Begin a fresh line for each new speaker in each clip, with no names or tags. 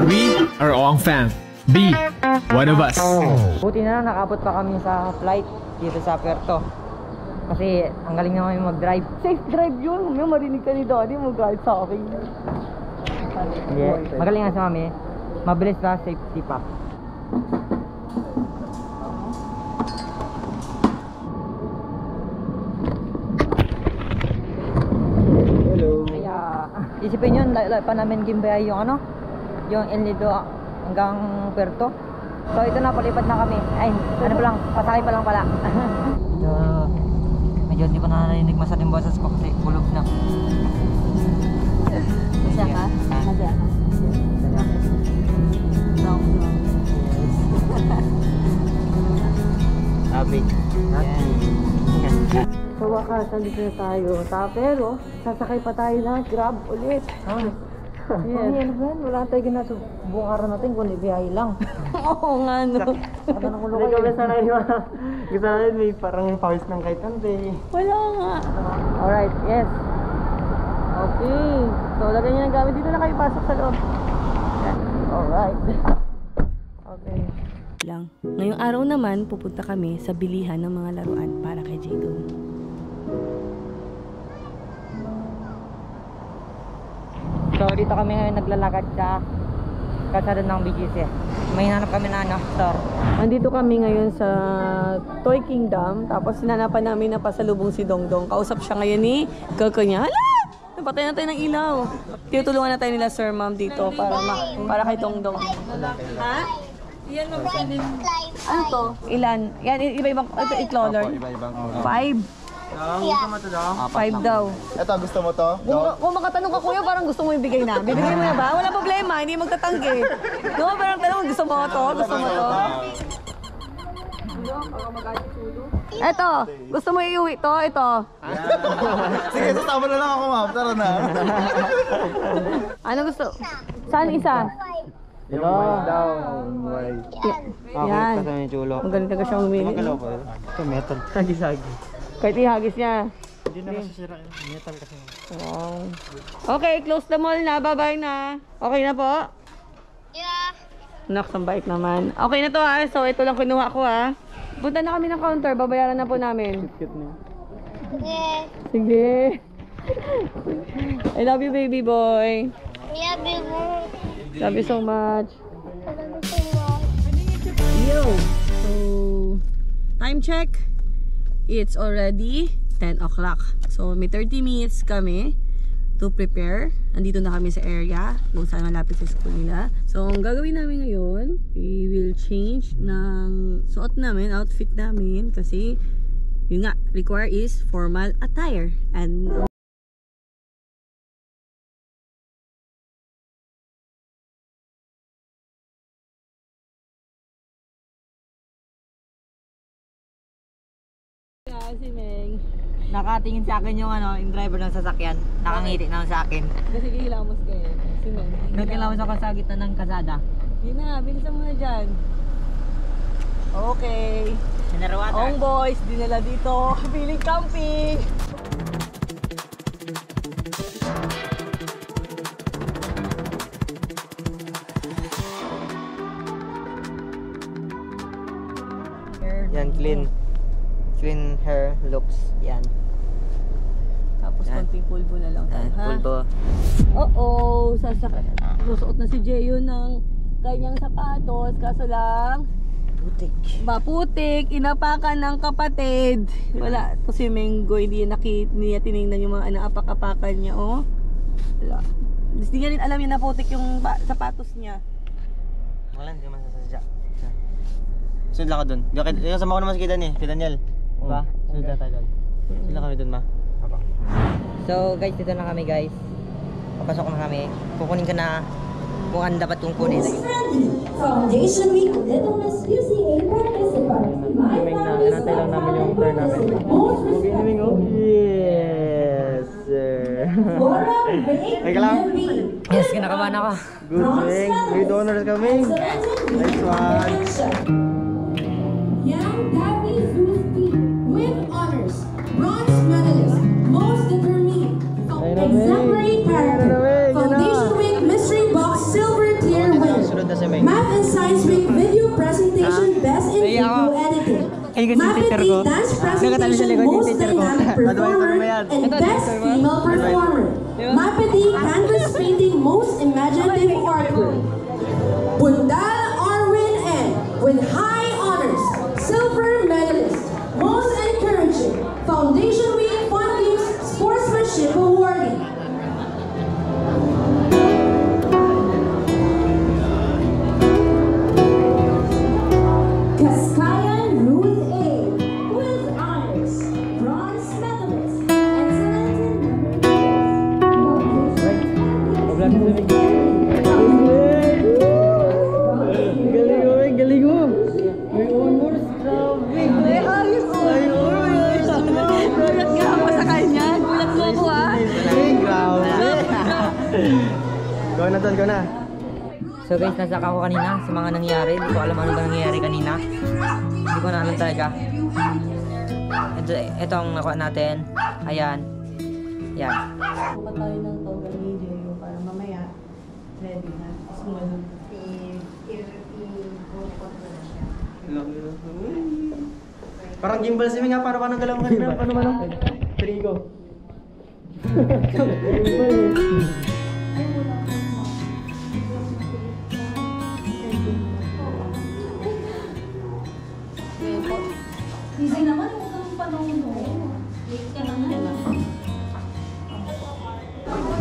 We are Ong Fam. Be one of us.
Buti na lang nakabot pa kami sa flight dito sa Puerto. Kasi ang galing naman mag-drive.
Safe drive yun. May marinig ka ni Daddy mo guide sa akin.
Yeah. Magaling nga si Mami. Mabilis pa, safety pa.
Hello.
Kaya isipin yun, pa namin gimbay yung ano, yung El Nido hanggang Puerto. So ito na, palipad na kami. Ay, ano pa lang, pasakay pa lang pala. Medyo hindi ko na narinig masyadong boses ko kasi bulog na.
Masya ka? Masya ka?
Happy.
Sa wakas, nandito na tayo. Pero, sasakay pa tayo na Grab ulit. Yes. Wala tayo ginasa buong araw natin kundi biyahe lang. Oo nga no.
Hindi kami sanay ba? Gusto natin may parang pawis ng kahit ante.
Wala nga. Alright, yes. Okay. So, lagyan nyo ng gamit. Dito na kayo pasok sa loob. Alright. Okay.
Lang. Ngayong araw naman, pupunta kami sa bilihan ng mga laruan para kay Jadon.
So dito kami ngayon naglalakad sa kalsada ng BGC. May hinanap kami na store.
Andito kami ngayon sa Toy Kingdom. Tapos sinanapan namin na pasalubong si Dongdong. Kausap siya ngayon ni Koko niya. Hala! Napatay na tayo ng ilaw. Tinutulungan na tayo nila Sir Ma'am dito para kay Dongdong. Ha? Yan mo ba? Ano to? Ilan? Yan, iba-ibang, ito i-cloller.
Iba-ibang
5.
gusto mo to daw?
5 daw.
Ito, gusto mo to?
Kung makatanong ka kuya, parang gusto mo ibigay na. Bibigay mo na ba? Wala problema, hindi magtatanggi. No, parang tanong, gusto mo to? Gusto mo to? Eto, gusto mo iuwi to? Ito.
Sige, sasama na lang ako, ma'am. Tara na.
Ano gusto? Saan isa?
Yung white daw. White.
Yan.
Kasama yung chulo.
Magaling talaga siya umili.
Magalaw pa yun. Ito, metal.
Sagi-sagi.
Kahit ihagis niya.
Hindi na masasira yun. Metal kasi.
Wow. Okay, close the mall na. Bye-bye na. Okay na po?
Yeah.
Nak, ang bait naman. Okay na to ha. So, ito lang kinuha ko ha. Punta na kami ng counter. Babayaran na po namin.
Cute na yun.
Yeah.
Sige. I love you, baby boy.
Yeah, baby.
Love you so much.
Love you so much.
Yo. So, time check. It's already 10 o'clock. So, may 30 minutes kami to prepare. Andito na kami sa area kung saan malapit sa school nila. So, ang gagawin namin ngayon, we will change ng suot namin, outfit namin. Kasi, yun nga, require is formal attire. And si Meng.
Nakatingin sa akin yung ano, yung driver ng sasakyan. Nakangiti naman sa akin.
Kasi kilamos kayo. Si Meng.
Nagkilamos ako sa gitna ng kasada.
Yun na, bilisan mo na dyan. Okay.
Sinarawater.
Ong boys, dinala dito. Feeling camping.
Yan, clean hair looks. Yan.
Tapos
Yan.
konting pulbo na lang tayo, ha?
Pulbo.
Oo, susuot na si Jeyo ng kanyang sapatos. Kaso lang, putik, inapakan ng kapatid. Wala, to si Mengo, hindi niya tinignan yung mga apak-apakan niya, oh. Wala. Hindi niya rin alam yung naputik yung sapatos niya.
Wala, hindi naman sasadya. Sunod lang ka dun. Kasama ko naman si Daniel. Si Daniel. Diba? Sunod lang tayo dun. Sunod lang kami dun, ma. So guys, dito na kami guys. Papasok na kami. Kukunin ka na kung ano dapat kong kunin.
Foundation Week Littleness UCA participants.
Inantay lang namin yung turn namin. Beginning of yes, sir. Teka lang. Yes, kinakabahan ako.
Good thing. With honors kami. Nice one.
Young Gabby Zuski with honors. Bronze medalist. Most determined. Exemplary character. Foundation Week Mystery Box Silver Tier winner. Science Week Video Presentation Best in Video Editing. Muppet League Dance Presentation Most Dynamic Performer and Best Female Performer. Muppet League Canvas Painting Most Imaginative Artwork. Bundal Arwin N. with high honors, silver medalist, most encouraging, Foundation Week Fun Games Sportsmanship Awarding. Kaskayan Ruth A. with honors, bronze medalist, excellent in
Galing mo! May honors, grabe!
May ayos ko! Gulat nga ako sa kanya. Gulat mo ako ha.
Grabe! Go na doon, go na.
So guys, nasa ako kanina sa mga nangyari. Hindi ko alam ano ba nangyari kanina. Hindi ko na alam talaga. Ito ang nakuha natin. Ayan. Yan.
Kuha tayo ng total video para mamaya ready na. Small.
Parang gimbal si Ming nga, paano galaw mo kanina? Paano man? Trigo.
Easy naman, huwag kang panahon noon. Late ka na nga.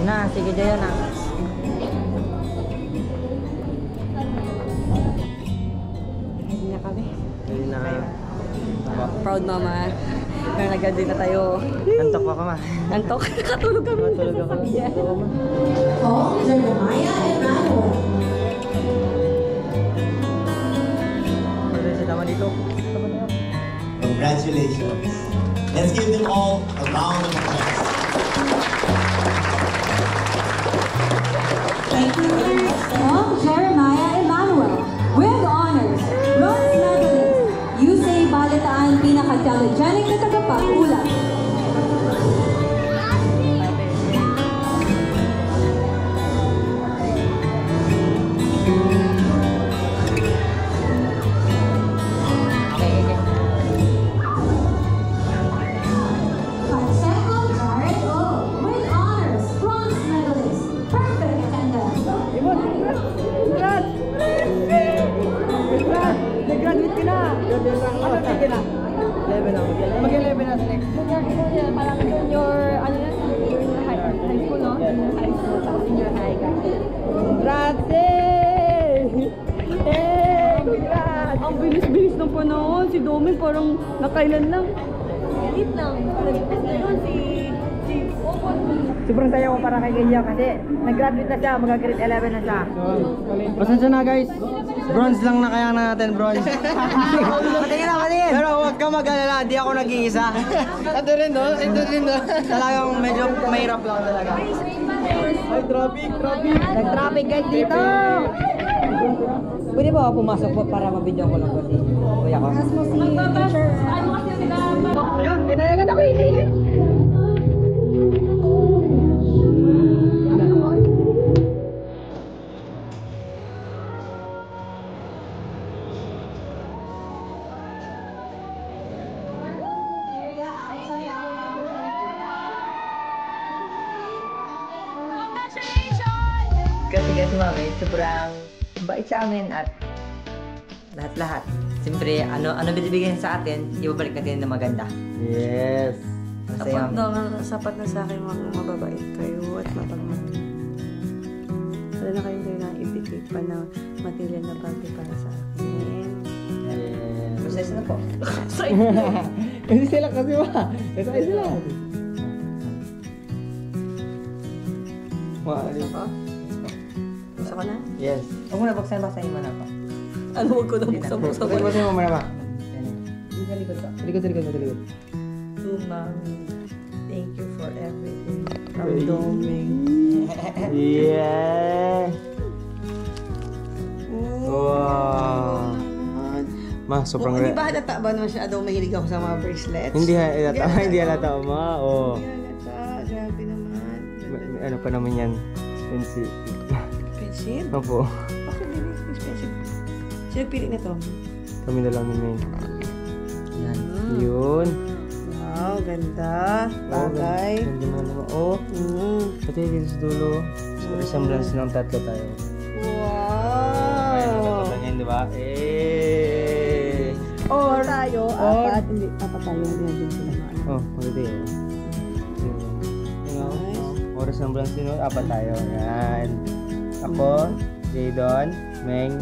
Na, sige dyan na.
Ready na kami.
Hindi na.
Proud mama. Kaya nag-graduate na tayo.
Antok pa ka ma.
Antok. Nakatulog kami.
Matulog ako.
Paul Jeremiah Emmanuel.
Pwede sa tama dito.
Congratulations. Let's give them all a round of applause.
Thank you. Paul Jeremiah Emmanuel with honors, bronze medalist, USA Balitaan Pinaka-Telegenic na tagapag-ulat. Pacheco Jared O with honors, bronze medalist, perfect attendance.
Nag-graduate ka na! Ano ka na? 11 na. Mag-11 na sa next.
Parang junior, ano yan? Junior high school, no? Junior high school, tapos senior high ka.
Congrats! Congrats! Ang bilis-bilis ng panahon. Si Domin parang nakailan lang.
Galit lang. Nag-test na yun si Opon.
Sobrang saya ko para kay Kaya kasi nag-graduate na siya, mag-grade 11 na siya.
Pasensya na guys. Bronze lang na kaya natin, bronze.
Patingin na, patingin!
Pero huwag ka mag-alala, di ako nag-iisa. Ito rin no? Ito rin no? Talagang medyo mahirap lang talaga. Ay, traffic!
Nag-traffic guys dito! Pwede ba ako pumasok po para mabidyo ko lang po si kuya ko?
Ayun, pinayagan ako hindi.
Kasi mami, sobrang bait sa amin at lahat-lahat. Siyempre, ano binibigyan sa atin, ibabalik natin na maganda.
Yes!
Masaya.
Sapat na sa akin mga mababait kayo at mapagmahal. Wala na kayong kayo na ibigay pa na material na bagay para sa akin.
Yes!
Proseso na po.
Kasi sila kasi ba? Kasi sila. Maalim pa?
Gusto ko na?
Yes.
Huwag mo na buksan, basahin mo na po.
Ano, huwag ko na buksan ko.
Basahin mo muna ba?
Hindi sa likod pa.
Talikod.
To mommy, thank you for everything. From
Ay.
Doming.
Yeah! Wow! Ma, sobrang
Hindi ba halata ba masyado mahilig ako sa mga bracelets?
Hindi halata, hindi halata, ma. Oh.
Hindi halata. Grabe naman.
Ano pa naman yan? Pensi.
Expensive?
Opo.
Bakit din expensive? Sino pili nito?
Kami na lang ni May. Yan. Yun.
Wow, ganda. Bagay.
Ganda mo naman. Oh. Ito yung dito sa dulo. Resemblance ng tatlo tayo.
Wow.
Ayan, tatlo ganyan, di ba?
Or tayo, apat. Hindi, apat tayo. Hindi din sila na.
Oh, maganda yun. O resemblance din, apat tayo. Yan. Ako, Jadon, Meng,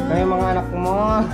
Kami mga anak mo.